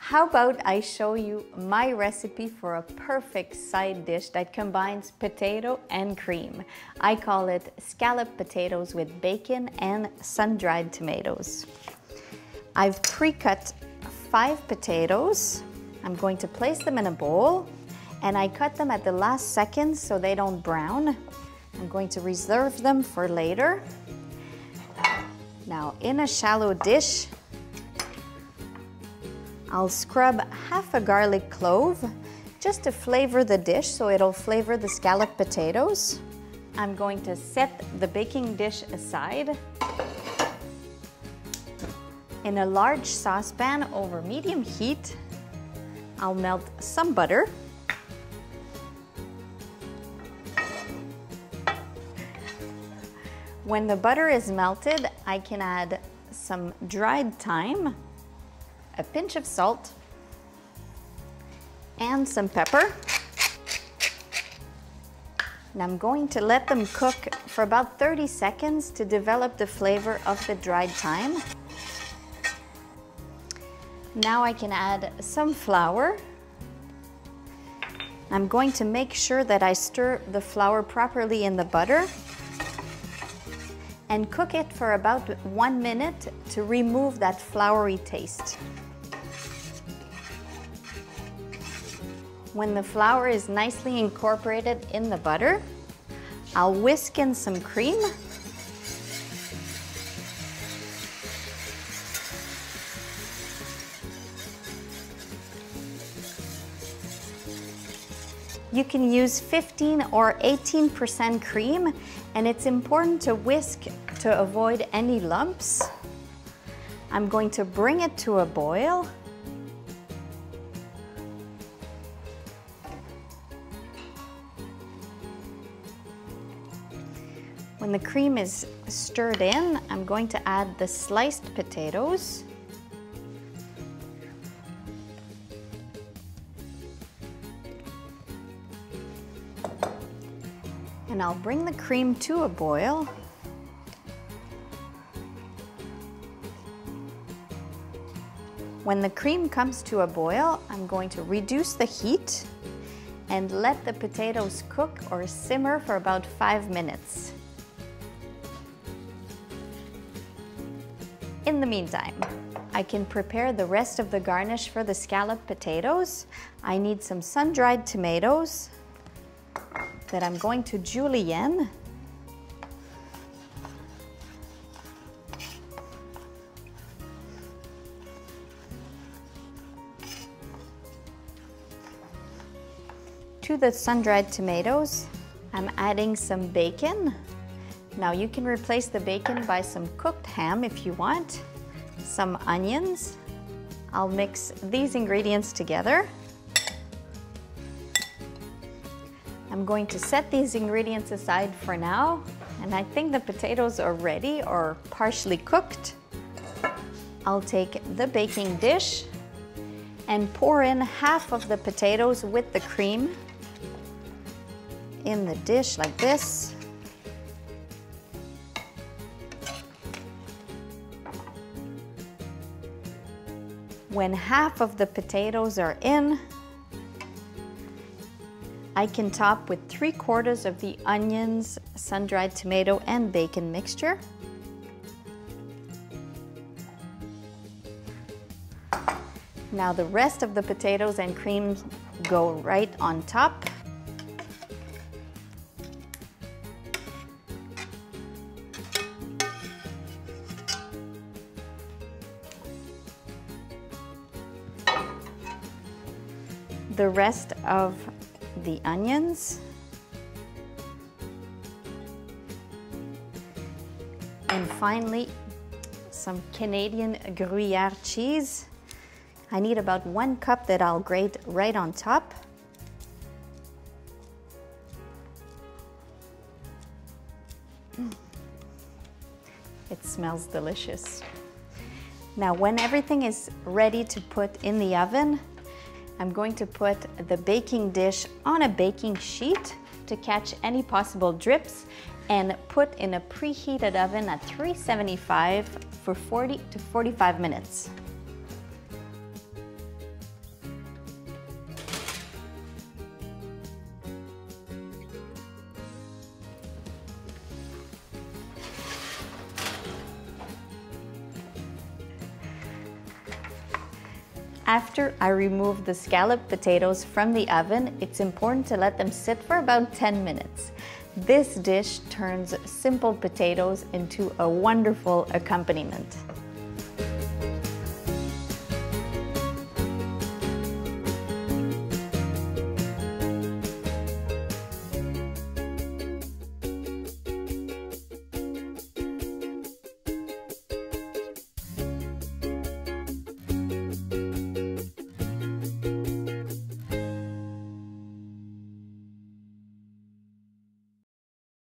How about I show you my recipe for a perfect side dish that combines potato and cream. I call it scalloped potatoes with bacon and sun-dried tomatoes. I've pre-cut 5 potatoes. I'm going to place them in a bowl, and I cut them at the last second so they don't brown. I'm going to reserve them for later. Now, in a shallow dish, I'll scrub half a garlic clove just to flavor the dish, so it'll flavor the scalloped potatoes. I'm going to set the baking dish aside. In a large saucepan over medium heat, I'll melt some butter. When the butter is melted, I can add some dried thyme, a pinch of salt, and some pepper. And I'm going to let them cook for about 30 seconds to develop the flavor of the dried thyme. Now I can add some flour. I'm going to make sure that I stir the flour properly in the butter and cook it for about 1 minute to remove that floury taste. When the flour is nicely incorporated in the butter, I'll whisk in some cream. You can use 15 or 18% cream, and it's important to whisk to avoid any lumps. I'm going to bring it to a boil. When the cream is stirred in, I'm going to add the sliced potatoes. And I'll bring the cream to a boil. When the cream comes to a boil, I'm going to reduce the heat and let the potatoes cook or simmer for about 5 minutes. In the meantime, I can prepare the rest of the garnish for the scalloped potatoes. I need some sun-dried tomatoes that I'm going to julienne. To the sun-dried tomatoes, I'm adding some bacon. Now you can replace the bacon by some cooked ham if you want, some onions. I'll mix these ingredients together. I'm going to set these ingredients aside for now, and I think the potatoes are ready or partially cooked. I'll take the baking dish and pour in half of the potatoes with the cream in the dish like this. When half of the potatoes are in, I can top with 3/4 of the onions, sun-dried tomato, and bacon mixture. Now the rest of the potatoes and cream go right on top. The rest of the onions, and finally some Canadian Gruyere cheese. I need about 1 cup that I'll grate right on top. It smells delicious. Now when everything is ready to put in the oven, I'm going to put the baking dish on a baking sheet to catch any possible drips and put in a preheated oven at 375 for 40 to 45 minutes. After I remove the scalloped potatoes from the oven, it's important to let them sit for about 10 minutes. This dish turns simple potatoes into a wonderful accompaniment.